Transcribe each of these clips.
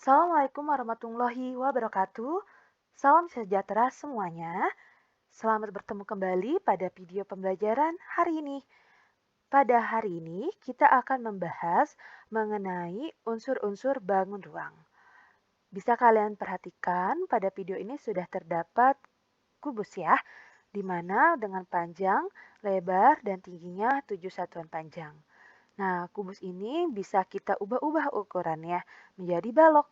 Assalamualaikum warahmatullahi wabarakatuh. Salam sejahtera semuanya. Selamat bertemu kembali pada video pembelajaran hari ini. Pada hari ini kita akan membahas mengenai unsur-unsur bangun ruang. Bisa kalian perhatikan pada video ini sudah terdapat kubus ya, di mana dengan panjang, lebar, dan tingginya 7 satuan panjang. Nah, kubus ini bisa kita ubah-ubah ukurannya menjadi balok.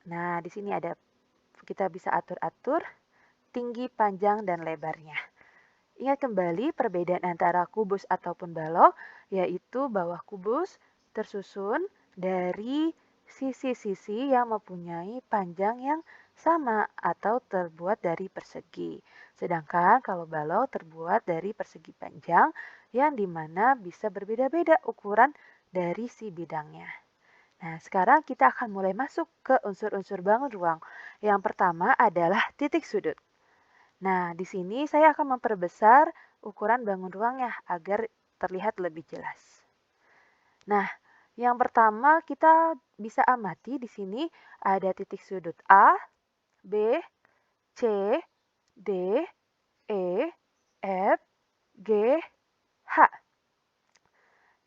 Nah, di sini kita bisa atur-atur tinggi, panjang, dan lebarnya. Ingat kembali perbedaan antara kubus ataupun balok, yaitu bahwa kubus tersusun dari sisi-sisi yang mempunyai panjang yang sama atau terbuat dari persegi. Sedangkan kalau balok terbuat dari persegi panjang yang dimana bisa berbeda-beda ukuran dari si bidangnya. Nah, sekarang kita akan mulai masuk ke unsur-unsur bangun ruang. Yang pertama adalah titik sudut. Nah, di sini saya akan memperbesar ukuran bangun ruangnya agar terlihat lebih jelas. Nah, yang pertama kita bisa amati di sini ada titik sudut A, B, C, D, E, F, G, H.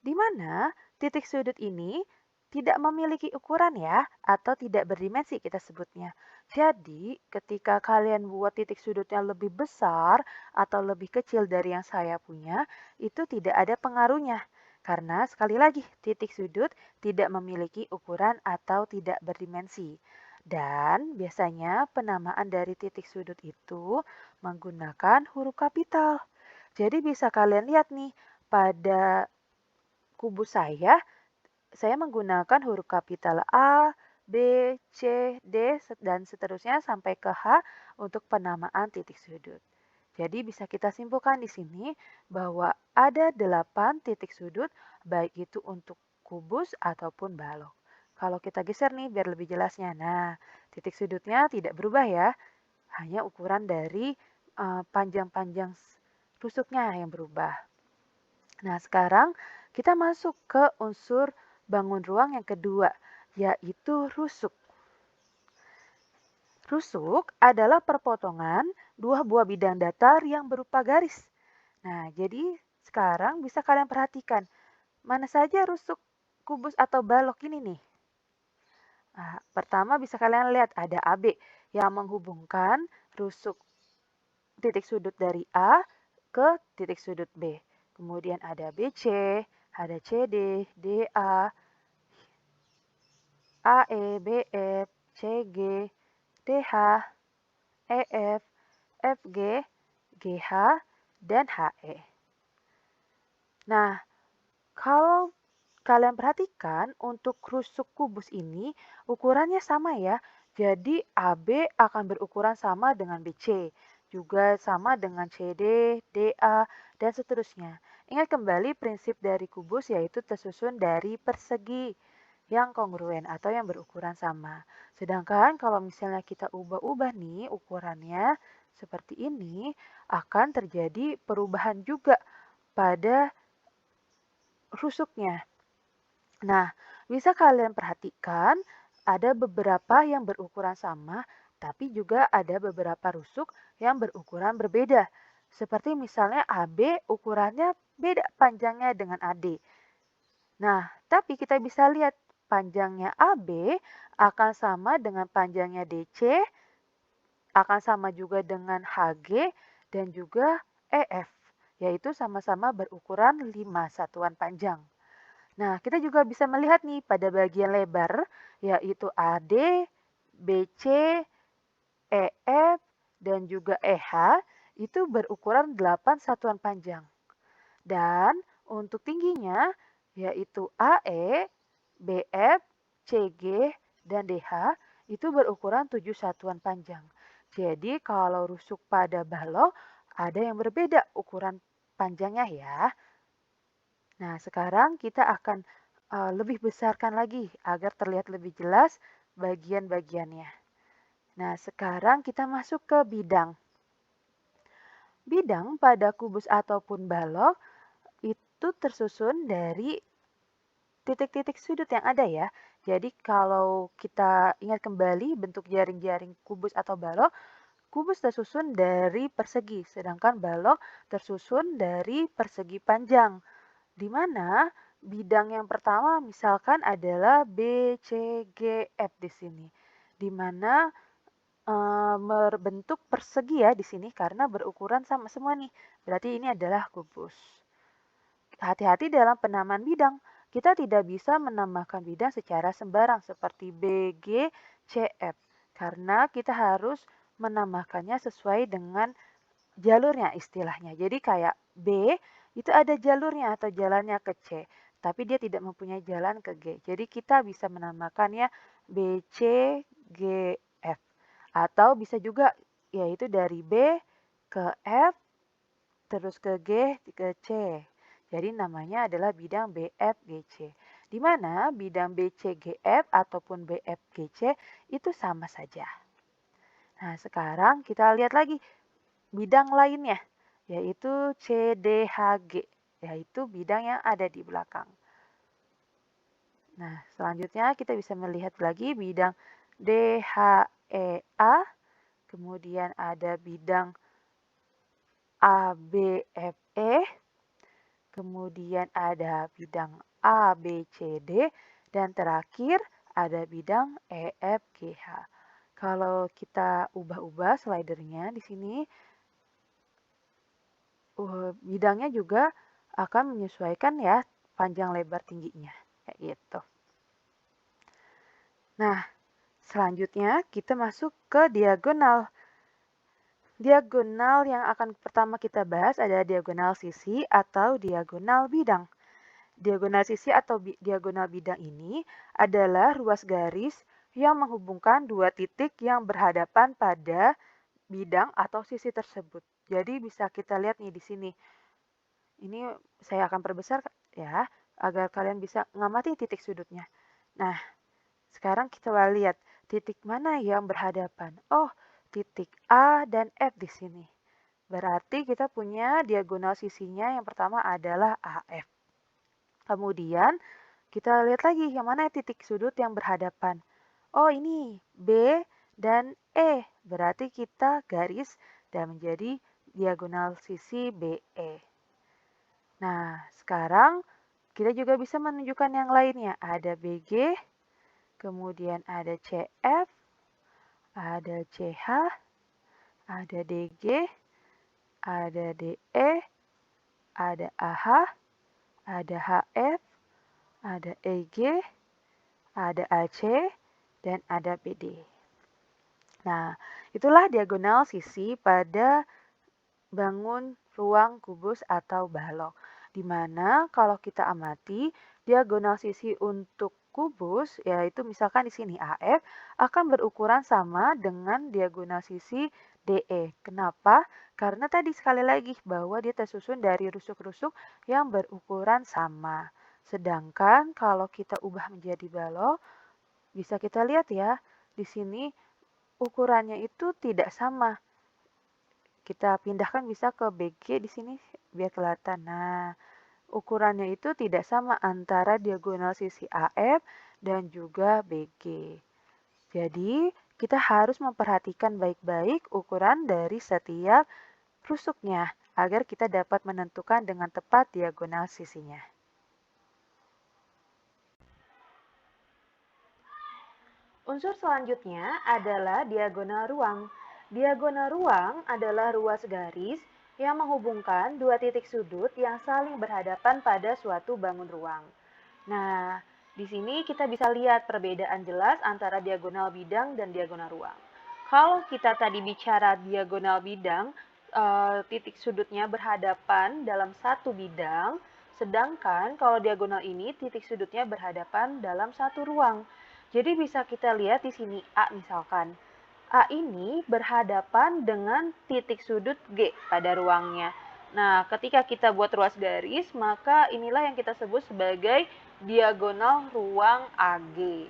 Di mana titik sudut ini tidak memiliki ukuran ya, atau tidak berdimensi kita sebutnya. Jadi, ketika kalian buat titik sudutnya lebih besar atau lebih kecil dari yang saya punya, itu tidak ada pengaruhnya. Karena sekali lagi, titik sudut tidak memiliki ukuran atau tidak berdimensi. Dan biasanya penamaan dari titik sudut itu menggunakan huruf kapital. Jadi bisa kalian lihat nih, pada kubus saya menggunakan huruf kapital A, B, C, D, dan seterusnya sampai ke H untuk penamaan titik sudut. Jadi bisa kita simpulkan di sini bahwa ada 8 titik sudut, baik itu untuk kubus ataupun balok. Kalau kita geser nih biar lebih jelasnya. Nah, titik sudutnya tidak berubah ya, hanya ukuran dari panjang-panjang rusuknya yang berubah. Nah, sekarang kita masuk ke unsur bangun ruang yang kedua, yaitu rusuk. Rusuk adalah perpotongan dua buah bidang datar yang berupa garis. Nah, jadi sekarang bisa kalian perhatikan, mana saja rusuk kubus atau balok ini nih. Nah, pertama bisa kalian lihat ada AB yang menghubungkan rusuk titik sudut dari A ke titik sudut B. Kemudian ada BC, ada CD, DA, AE, BF, CG, DH, EF, FG, GH, dan HE. Nah, kalau kalian perhatikan untuk rusuk kubus ini ukurannya sama ya. Jadi AB akan berukuran sama dengan BC, juga sama dengan CD, DA, dan seterusnya. Ingat kembali prinsip dari kubus yaitu tersusun dari persegi yang kongruen atau yang berukuran sama. Sedangkan kalau misalnya kita ubah-ubah nih ukurannya seperti ini, akan terjadi perubahan juga pada rusuknya. Nah, bisa kalian perhatikan ada beberapa yang berukuran sama, tapi juga ada beberapa rusuk yang berukuran berbeda. Seperti misalnya AB ukurannya beda panjangnya dengan AD. Nah, tapi kita bisa lihat panjangnya AB akan sama dengan panjangnya DC, akan sama juga dengan HG, dan juga EF, yaitu sama-sama berukuran 5 satuan panjang. Nah, kita juga bisa melihat nih pada bagian lebar, yaitu AD, BC, EF, dan juga EH, itu berukuran 8 satuan panjang. Dan untuk tingginya, yaitu AE, BF, CG, dan DH, itu berukuran 7 satuan panjang. Jadi kalau rusuk pada balok, ada yang berbeda ukuran panjangnya ya. Nah, sekarang kita akan lebih besarkan lagi agar terlihat lebih jelas bagian-bagiannya. Nah, sekarang kita masuk ke bidang. Bidang pada kubus ataupun balok itu tersusun dari titik-titik sudut yang ada ya. Jadi kalau kita ingat kembali bentuk jaring-jaring kubus atau balok, kubus tersusun dari persegi, sedangkan balok tersusun dari persegi panjang. Di mana bidang yang pertama misalkan adalah B, C, G, F di sini. Di mana berbentuk persegi ya di sini karena berukuran sama semua nih. Berarti ini adalah kubus. Hati-hati dalam penamaan bidang. Kita tidak bisa menambahkan bidang secara sembarang seperti B, G, C, F. Karena kita harus menambahkannya sesuai dengan jalurnya istilahnya. Jadi kayak B itu ada jalurnya atau jalannya ke C, tapi dia tidak mempunyai jalan ke G. Jadi kita bisa menambahkannya B, C, G, F. Atau bisa juga yaitu dari B ke F, terus ke G, ke C. Jadi namanya adalah bidang BFGC. Di mana bidang BCGF ataupun BFGC itu sama saja. Nah, sekarang kita lihat lagi bidang lainnya, yaitu CDHG, yaitu bidang yang ada di belakang. Nah, selanjutnya kita bisa melihat lagi bidang DHEA, kemudian ada bidang ABFE, kemudian ada bidang ABCD, dan terakhir ada bidang EFGH. Kalau kita ubah-ubah slidernya di sini, bidangnya juga akan menyesuaikan ya panjang lebar tingginya, kayak gitu. Nah, selanjutnya kita masuk ke diagonal. Diagonal yang akan pertama kita bahas adalah diagonal sisi atau diagonal bidang. Diagonal sisi atau diagonal bidang ini adalah ruas garis yang menghubungkan dua titik yang berhadapan pada bidang atau sisi tersebut. Jadi bisa kita lihat nih di sini. Ini saya akan perbesar ya, agar kalian bisa mengamati titik sudutnya. Nah, sekarang kita lihat titik mana yang berhadapan. Oh, titik A dan F di sini. Berarti kita punya diagonal sisinya yang pertama adalah AF. Kemudian kita lihat lagi yang mana titik sudut yang berhadapan. Oh, ini B dan E. Berarti kita garis dan menjadi diagonal sisi BE. Nah, sekarang kita juga bisa menunjukkan yang lainnya. Ada BG, kemudian ada CF, ada CH, ada DG, ada DE, ada AH, ada HF, ada EG, ada AC, dan ada BD. Nah, itulah diagonal sisi pada bangun ruang kubus atau balok. Di mana kalau kita amati diagonal sisi untuk kubus, yaitu misalkan di sini AF, akan berukuran sama dengan diagonal sisi DE. Kenapa? Karena tadi sekali lagi bahwa dia tersusun dari rusuk-rusuk yang berukuran sama. Sedangkan kalau kita ubah menjadi balok, bisa kita lihat ya, di sini ukurannya itu tidak sama. Kita pindahkan bisa ke BG di sini biar kelihatan. Nah, ukurannya itu tidak sama antara diagonal sisi AF dan juga BG. Jadi, kita harus memperhatikan baik-baik ukuran dari setiap rusuknya agar kita dapat menentukan dengan tepat diagonal sisinya. Unsur selanjutnya adalah diagonal ruang. Diagonal ruang adalah ruas garis yang menghubungkan dua titik sudut yang saling berhadapan pada suatu bangun ruang. Nah, di sini kita bisa lihat perbedaan jelas antara diagonal bidang dan diagonal ruang. Kalau kita tadi bicara diagonal bidang, titik sudutnya berhadapan dalam satu bidang, sedangkan kalau diagonal ini titik sudutnya berhadapan dalam satu ruang. Jadi bisa kita lihat di sini A misalkan. A ini berhadapan dengan titik sudut G pada ruangnya. Nah, ketika kita buat ruas garis, maka inilah yang kita sebut sebagai diagonal ruang AG.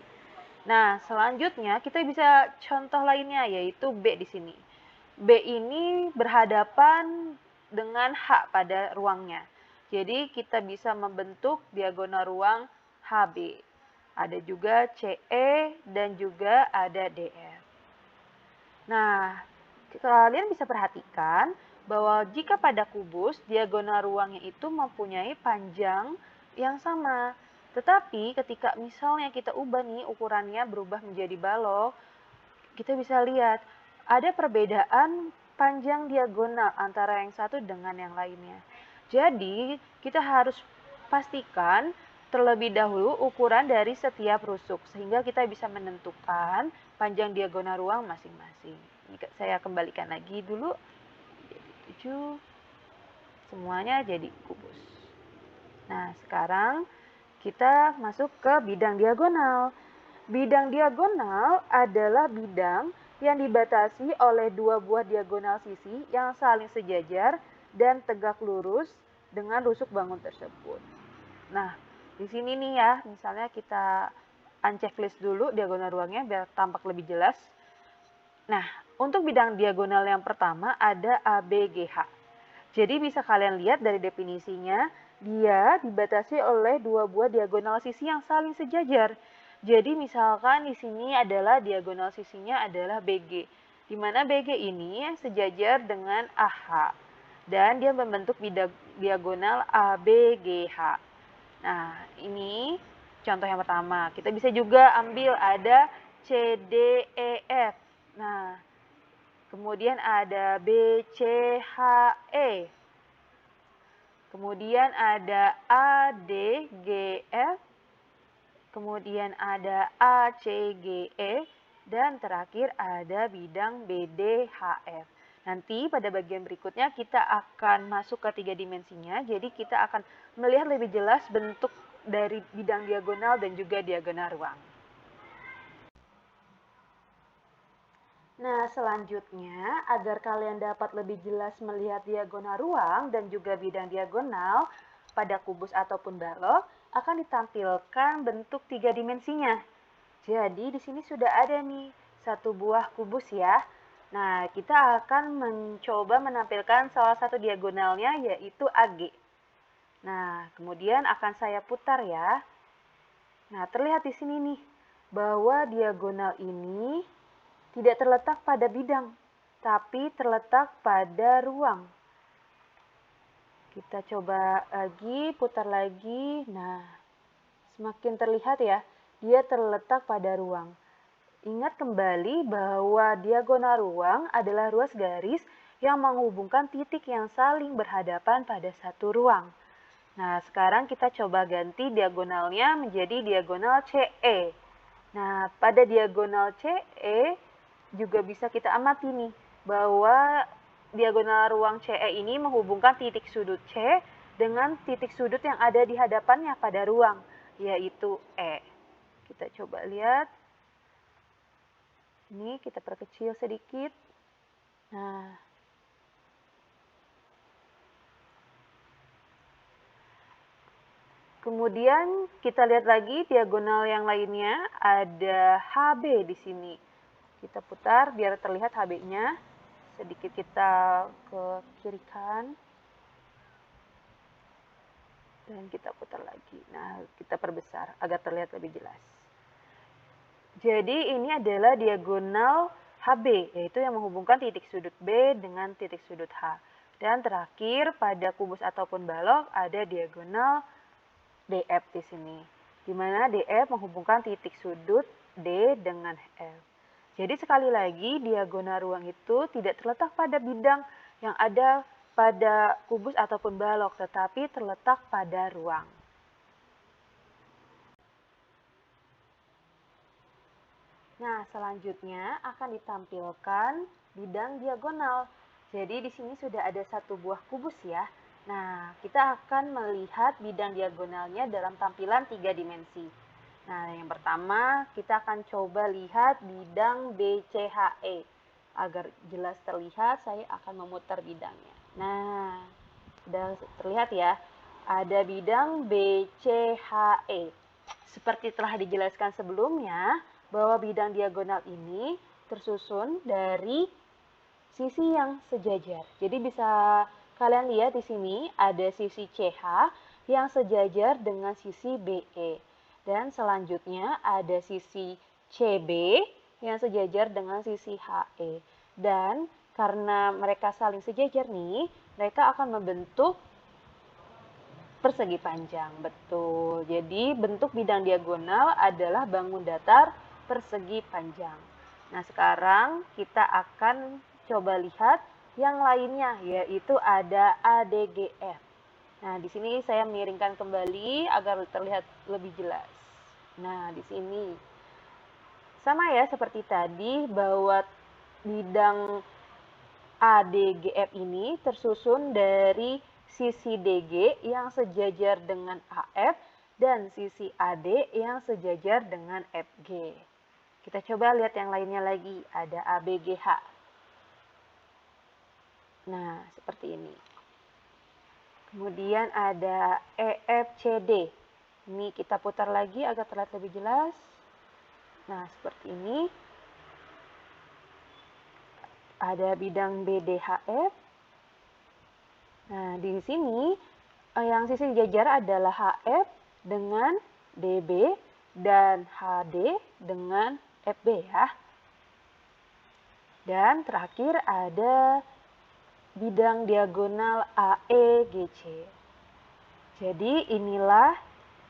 Nah, selanjutnya kita bisa contoh lainnya yaitu B di sini. B ini berhadapan dengan H pada ruangnya. Jadi kita bisa membentuk diagonal ruang HB. Ada juga CE dan juga ada DF. Nah, kalian bisa perhatikan bahwa jika pada kubus, diagonal ruangnya itu mempunyai panjang yang sama. Tetapi ketika misalnya kita ubah nih ukurannya berubah menjadi balok, kita bisa lihat ada perbedaan panjang diagonal antara yang satu dengan yang lainnya. Jadi, kita harus pastikan terlebih dahulu ukuran dari setiap rusuk sehingga kita bisa menentukan panjang diagonal ruang masing-masing. Saya kembalikan lagi dulu. Jadi 7, semuanya jadi kubus. Nah, sekarang kita masuk ke bidang diagonal. Bidang diagonal adalah bidang yang dibatasi oleh dua buah diagonal sisi yang saling sejajar dan tegak lurus dengan rusuk bangun tersebut. Nah, di sini nih ya, misalnya kita unchecklist dulu diagonal ruangnya biar tampak lebih jelas. Nah, untuk bidang diagonal yang pertama ada ABGH. Jadi bisa kalian lihat dari definisinya, dia dibatasi oleh dua buah diagonal sisi yang saling sejajar. Jadi misalkan di sini adalah diagonal sisinya adalah BG, di mana BG ini sejajar dengan AH dan dia membentuk diagonal ABGH. Nah, ini contoh yang pertama. Kita bisa juga ambil ada CDEF. Nah, kemudian ada BCHE. Kemudian ada ADGF. Kemudian ada ACGE. Dan terakhir ada bidang BDHF. Nanti pada bagian berikutnya kita akan masuk ke 3 dimensinya. Jadi kita akan melihat lebih jelas bentuk dari bidang diagonal dan juga diagonal ruang. Nah, selanjutnya, agar kalian dapat lebih jelas melihat diagonal ruang dan juga bidang diagonal pada kubus ataupun balok, akan ditampilkan bentuk 3 dimensinya. Jadi, di sini sudah ada nih, satu buah kubus ya. Nah, kita akan mencoba menampilkan salah satu diagonalnya, yaitu AG. Nah, kemudian akan saya putar ya. Nah, terlihat di sini nih, bahwa diagonal ini tidak terletak pada bidang, tapi terletak pada ruang. Kita coba lagi, putar lagi. Nah, semakin terlihat ya, dia terletak pada ruang. Ingat kembali bahwa diagonal ruang adalah ruas garis yang menghubungkan titik yang saling berhadapan pada satu ruang. Nah, sekarang kita coba ganti diagonalnya menjadi diagonal CE. Nah, pada diagonal CE juga bisa kita amati nih bahwa diagonal ruang CE ini menghubungkan titik sudut C dengan titik sudut yang ada di hadapannya pada ruang, yaitu E. Kita coba lihat. Ini kita perkecil sedikit. Nah, kemudian kita lihat lagi diagonal yang lainnya ada HB di sini. Kita putar biar terlihat HB-nya. Sedikit kita ke kiri kan. Dan kita putar lagi. Nah, kita perbesar agar terlihat lebih jelas. Jadi ini adalah diagonal HB, yaitu yang menghubungkan titik sudut B dengan titik sudut H. Dan terakhir pada kubus ataupun balok ada diagonal DF di sini, di mana DF menghubungkan titik sudut D dengan F. Jadi sekali lagi diagonal ruang itu tidak terletak pada bidang yang ada pada kubus ataupun balok, tetapi terletak pada ruang. Nah, selanjutnya akan ditampilkan bidang diagonal. Jadi di sini sudah ada satu buah kubus ya. Nah, kita akan melihat bidang diagonalnya dalam tampilan 3 dimensi. Nah, yang pertama kita akan coba lihat bidang BCHE. Agar jelas terlihat, saya akan memutar bidangnya. Nah, sudah terlihat ya, ada bidang BCHE. Seperti telah dijelaskan sebelumnya, bahwa bidang diagonal ini tersusun dari sisi yang sejajar. Jadi bisa kalian lihat di sini ada sisi CH yang sejajar dengan sisi BE. Dan selanjutnya ada sisi CB yang sejajar dengan sisi HE. Dan karena mereka saling sejajar nih, mereka akan membentuk persegi panjang. Betul. Jadi bentuk bidang diagonal adalah bangun datar persegi panjang. Nah, sekarang kita akan coba lihat yang lainnya, yaitu ada ADGF. Nah, di sini saya miringkan kembali agar terlihat lebih jelas. Nah, di sini sama ya seperti tadi bahwa bidang ADGF ini tersusun dari sisi DG yang sejajar dengan AF dan sisi AD yang sejajar dengan FG. Kita coba lihat yang lainnya lagi, ada ABGH. Nah, seperti ini. Kemudian ada EFCD. Ini kita putar lagi agar terlihat lebih jelas. Nah, seperti ini. Ada bidang BDHF. Nah, di sini yang sisi sejajar adalah HF dengan DB dan HD dengan FB ya. Dan terakhir ada bidang diagonal AEGC. Jadi inilah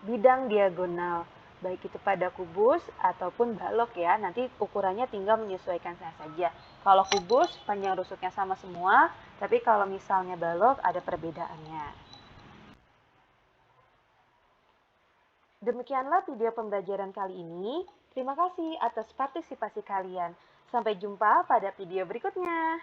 bidang diagonal, baik itu pada kubus ataupun balok ya. Nanti ukurannya tinggal menyesuaikan saja. Kalau kubus panjang rusuknya sama semua, tapi kalau misalnya balok ada perbedaannya. Demikianlah video pembelajaran kali ini. Terima kasih atas partisipasi kalian. Sampai jumpa pada video berikutnya.